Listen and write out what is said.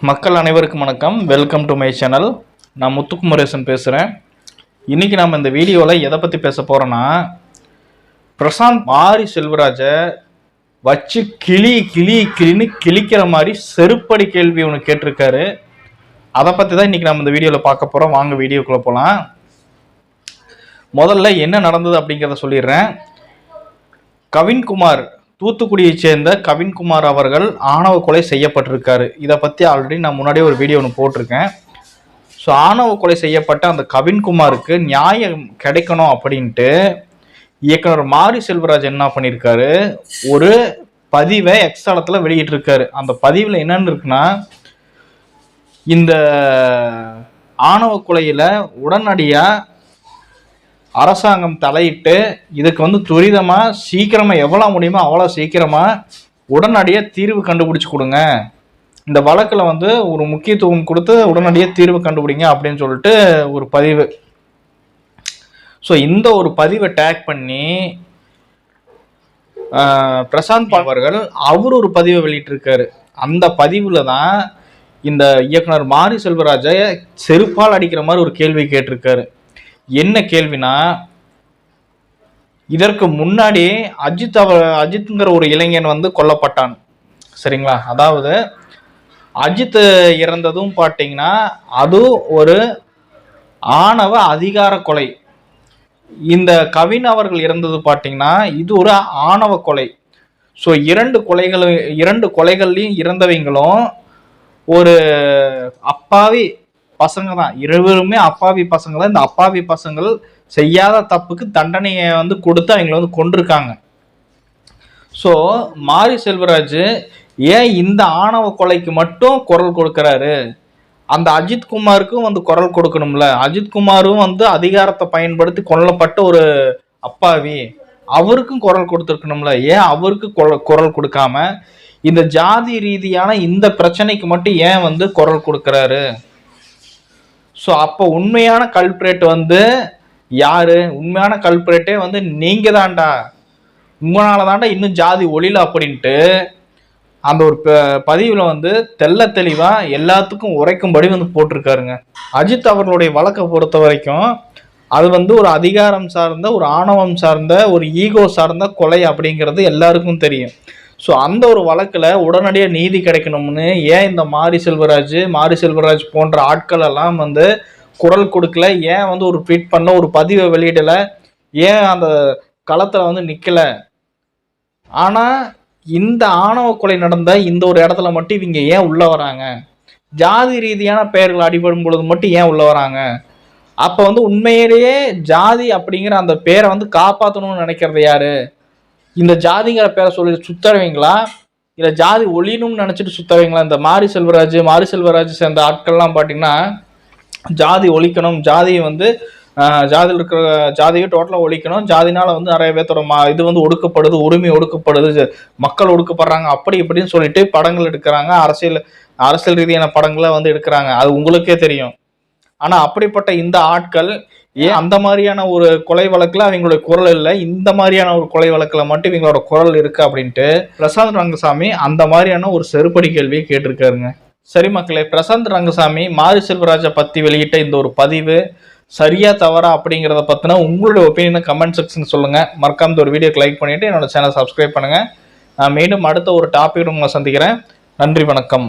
மக்கள் அனைவருக்கும் வணக்கம். Welcome to my channel. நான் முத்துக்குமரேசன் பேசுகிறேன். இன்றைக்கி நம்ம இந்த வீடியோவில் எதை பற்றி பேச போகிறோன்னா, பிரசாந்த் மாரி செல்வராஜை வச்சு கிளின்னு கிழிக்கிற மாதிரி செருப்படி கேள்வி ஒன்று கேட்டிருக்காரு. அதை பற்றி தான் இன்றைக்கி நம்ம இந்த வீடியோவில் பார்க்க போகிறோம். வாங்க வீடியோக்குள்ளே போகலாம். முதல்ல என்ன நடந்தது அப்படிங்கிறத சொல்லிடுறேன். கவின்குமார், தூத்துக்குடியை சேர்ந்த கவின்குமார் அவர்கள் ஆணவ கொலை செய்யப்பட்டிருக்காரு. இதை பற்றி ஆல்ரெடி நான் முன்னாடியே ஒரு வீடியோ ஒன்று போட்டிருக்கேன். ஸோ ஆணவ கொலை செய்யப்பட்ட அந்த கவின்குமாருக்கு நியாயம் கிடைக்கணும் அப்படின்ட்டு இயக்குனர் மாரி செல்வராஜ் என்ன பண்ணியிருக்காரு, ஒரு பதிவை எக்ஸ் தளத்தில் வெளியிட்டிருக்காரு. அந்த பதிவில் என்னன்னு இருக்குன்னா, இந்த ஆணவ கொலையில் உடனடியாக அரசாங்கம் தலையிட்டு இதுக்கு துரிதமாக சீக்கிரமாக எவ்வளோ முடியுமோ அவ்வளோ சீக்கிரமாக உடனடியாக தீர்வு கண்டுபிடிச்சி கொடுங்க. இந்த வழக்கில் ஒரு முக்கியத்துவம் கொடுத்து உடனடியாக தீர்வு கண்டுபிடிங்க அப்படின்னு சொல்லிட்டு ஒரு பதிவு. ஸோ இந்த ஒரு பதிவை டேக் பண்ணி பிரசாந்த் அவர்கள் அவர் ஒரு பதிவை வெளியிட்டிருக்காரு. அந்த பதிவில் தான் இந்த இயக்குனர் மாரி செல்வராஜை செருப்பால் அடிக்கிற மாதிரி ஒரு கேள்வி கேட்டிருக்காரு. என்ன கேள்வினா, இதற்கு முன்னாடி அஜித்ங்கிற ஒரு இளைஞன் கொல்லப்பட்டான், சரிங்களா? அதாவது அஜித் இறந்ததும் பார்த்தீங்கன்னா அது ஒரு ஆணவ அதிகார கொலை. இந்த கவின் அவர்கள் இறந்தது பார்த்தீங்கன்னா இது ஒரு ஆணவ கொலை. ஸோ இரண்டு கொலைகள்லையும் இறந்தவங்களும் ஒரு அப்பாவி பசங்க தான். இருவருமே அப்பாவி பசங்க தான். இந்த அப்பாவி பசங்கள் செய்யாத தப்புக்கு தண்டனையை கொடுத்து அவங்களை கொண்டிருக்காங்க. ஸோ மாரி செல்வராஜ் ஏன் இந்த ஆணவ கொலைக்கு மட்டும் குரல் கொடுக்கிறாரு? அந்த அஜித்குமாருக்கும் குரல் கொடுக்கணும்ல. அஜித்குமாரும் அதிகாரத்தை பயன்படுத்தி கொல்லப்பட்ட ஒரு அப்பாவி, அவருக்கும் குரல் கொடுத்துருக்கணும்ல. ஏன் அவருக்கு குரல் கொடுக்காம இந்த ஜாதி ரீதியான இந்த பிரச்சனைக்கு மட்டும் ஏன் குரல் கொடுக்கிறாரு? ஸோ அப்போ உண்மையான கல்பிரேட் யாரு? உண்மையான கல்பிரேட்டே நீங்க தான்டா, உங்களால தாண்டா இன்னும் ஜாதி ஒளியில அப்படின்ட்டு அந்த ஒரு பதிவில் தெல்ல தெளிவா எல்லாத்துக்கும் உரைக்கும்படி போட்டிருக்காருங்க. அஜித் அவர்களுடைய வழக்கை பொறுத்த வரைக்கும் அது ஒரு அதிகாரம் சார்ந்த, ஒரு ஆணவம் சார்ந்த, ஒரு ஈகோ சார்ந்த கொலை அப்படிங்கிறது எல்லாருக்கும் தெரியும். ஸோ அந்த ஒரு வழக்கில் உடனடியாக நீதி கிடைக்கணும்னு ஏன் இந்த மாரி செல்வராஜ் போன்ற ஆட்கள் எல்லாம் குரல் கொடுக்கல? ஏன் ஒரு ட்வீட் பண்ண, ஒரு பதிவை வெளியிடலை? ஏன் அந்த களத்தில் நிற்கல? ஆனால் இந்த ஆணவ கொலை நடந்த இந்த ஒரு இடத்துல மட்டும் இவங்க ஏன் உள்ள வராங்க? ஜாதி ரீதியான பெயர்கள் அடிபடும் பொழுது மட்டும் ஏன் உள்ள வராங்க? அப்போ உண்மையிலேயே ஜாதி அப்படிங்கிற அந்த பேரை காப்பாற்றணும்னு நினைக்கிறது யாரு? இந்த ஜாதிங்கிற பேரை சொல்லி சுத்தறவங்களா, இல்லை ஜாதி ஒழியணும்னு நினச்சிட்டு சுத்தறவங்களா? இந்த மாரி செல்வராஜ் சேர்ந்த ஆட்கள்லாம் பார்த்தீங்கன்னா, ஜாதி ஒழிக்கணும், ஜாதியை ஜாதியில் இருக்கிற ஜாதியை டோட்டலாக ஒழிக்கணும், ஜாதினால நிறைய பேர்த்தோட இது ஒடுக்கப்படுது, உரிமை ஒடுக்கப்படுது, மக்கள் ஒடுக்கப்படுறாங்க, அப்படி இப்படின்னு சொல்லிட்டு படங்கள் எடுக்கிறாங்க. அரசியல் ரீதியான படங்களை எடுக்கிறாங்க. அது உங்களுக்கே தெரியும். ஆனால் அப்படிப்பட்ட இந்த ஆட்கள் ஏன் அந்த மாதிரியான ஒரு கொலை வழக்கில் அவங்களுடைய குரல் இல்லை, இந்த மாதிரியான ஒரு கொலை வழக்கில் மட்டும் இவங்களோட குரல் இருக்கு அப்படின்ட்டு பிரசாந்த் ரங்கசாமி அந்த மாதிரியான ஒரு செருப்படி கேள்வியை கேட்டிருக்காருங்க. சரி மக்களே, பிரசாந்த் ரங்கசாமி மாரி செல்வராஜை பற்றி வெளியிட்ட இந்த ஒரு பதிவு சரியா தவறா அப்படிங்கிறத பற்றினா உங்களுடைய ஒப்பீனியனை கமெண்ட் செக்ஷன் சொல்லுங்கள். மறக்காம இந்த ஒரு வீடியோக்கு லைக் பண்ணிவிட்டு என்னோட சேனல் சப்ஸ்கிரைப் பண்ணுங்கள். நான் மீண்டும் அடுத்த ஒரு டாபிக் உங்களை சந்திக்கிறேன். நன்றி, வணக்கம்.